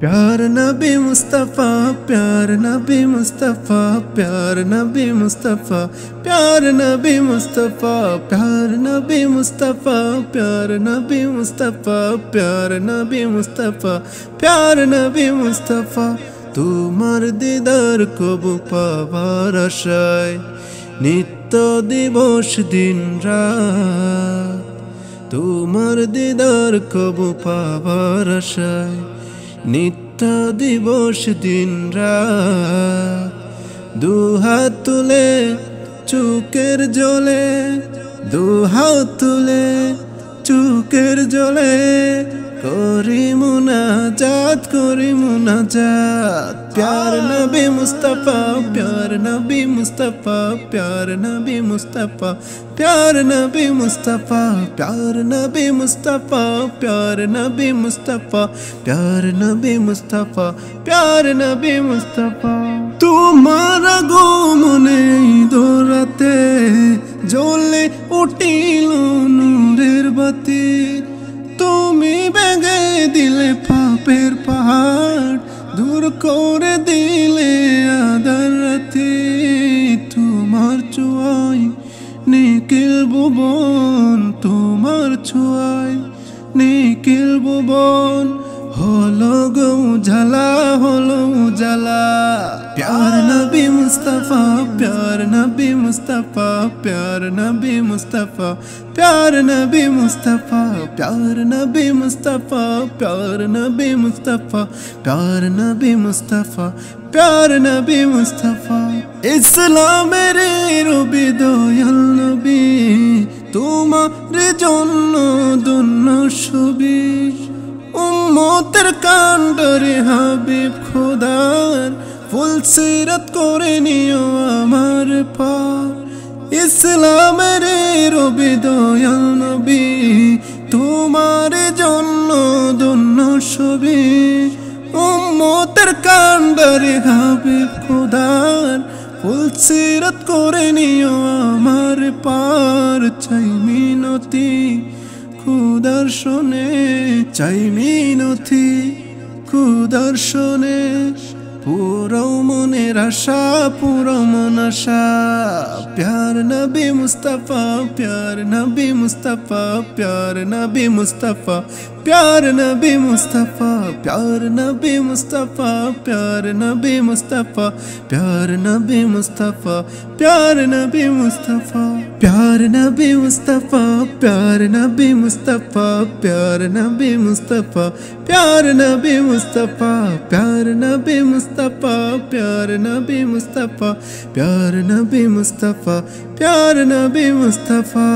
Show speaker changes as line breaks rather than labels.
प्यार नबी मुस्तफ़ा, प्यार नबी मुस्तफ़ा, प्यार नबी मुस्तफ़ा, प्यार नबी मुस्तफ़ा, प्यार नबी मुस्तफ़ा, प्यार नबी मुस्तफ़ा, प्यार नबी मुस्तफ़ा, प्यार नबी मुस्तफ़ा। तुम्हार दीदार कबू पावार आशाय नित्य दिवस दिन रात, तुम्हार दीदार कबू पावार आशाय नित्य दिवस दिन रात। दुहात तुले चुकेर जले, दुहात तुले चुकेर जले करी मुनाजात, करी मुनाजात। प्यार नबी मुस्तफ़ा, प्यार नबी मुस्तफ़ा, प्यार नबी मुस्तफ़ा, प्यार नबी मुस्तफ़ा, प्यार नबी मुस्तफ़ा, प्यार नबी मुस्तफ़ा, प्यार नबी मुस्तफ़ा, प्यार नबी मुस्तफ़ा। तुम्हारा गोमने दोराते জ্বলে উঠিল নূরের বাতি, তুমি ভেঙে দিলে পাপের পাহাড়, দূর করে দিলে আঁধার রাতি। তোমার ছোঁয়ায় নিখিল ভুবন, তোমার ছোঁয়ায় নিখিল ভুবন হলো গো উজালা, হলো উজালা। प्यार नबी मुस्तफ़ा, प्यार नबी मुस्तफ़ा, प्यार नबी मुस्तफ़ा, प्यार नबी मुस्तफ़ा, प्यार नबी मुस्तफ़ा, प्यार नबी मुस्तफ़ा, प्यार नबी मुस्तफ़ा, प्यार नबी मुस्तफ़ा। इस्लामेर रबी दयाल नबी, তোমার জন্য ধন্য ছবি। উম্মতের কান্ডারে হাবিব খোদার ফুল সিরাত করে নিও আমার পার। ইসলামের রবি দয়াল নবী, তোমার জন্য ধন্য ছবি। উম্মতের কান্ডারে হাবিব খোদার ফুল সিরাত করে নিও আমার পার। চাই মিনতি খুদার শোনে, চাই মিনতি খুদার শোনে, পুরো মনের আশা, পুরো মন আশা। प्यार नबी मुस्तफ़ा, प्यार नबी मुस्तफ़ा, प्यार नबी मुस्तफ़ा, प्यार नबी मुस्तफ़ा, प्यार नबी मुस्तफ़ा, प्यार नबी मुस्तफ़ा, प्यार नबी मुस्तफ़ा, प्यार नबी मुस्तफ़ा, प्यार नबी मुस्तफ़ा, प्यार नबी मुस्तफ़ा, प्यार नबी मुस्तफ़ा, प्यार नबी मुस्तफ़ा, प्यार नबी मुस्तफ़ा, प्यार नबी मुस्तफ़ा, प्यार नबी मुस्तफ़ा, प्यार नबी मुस्तफ़ा।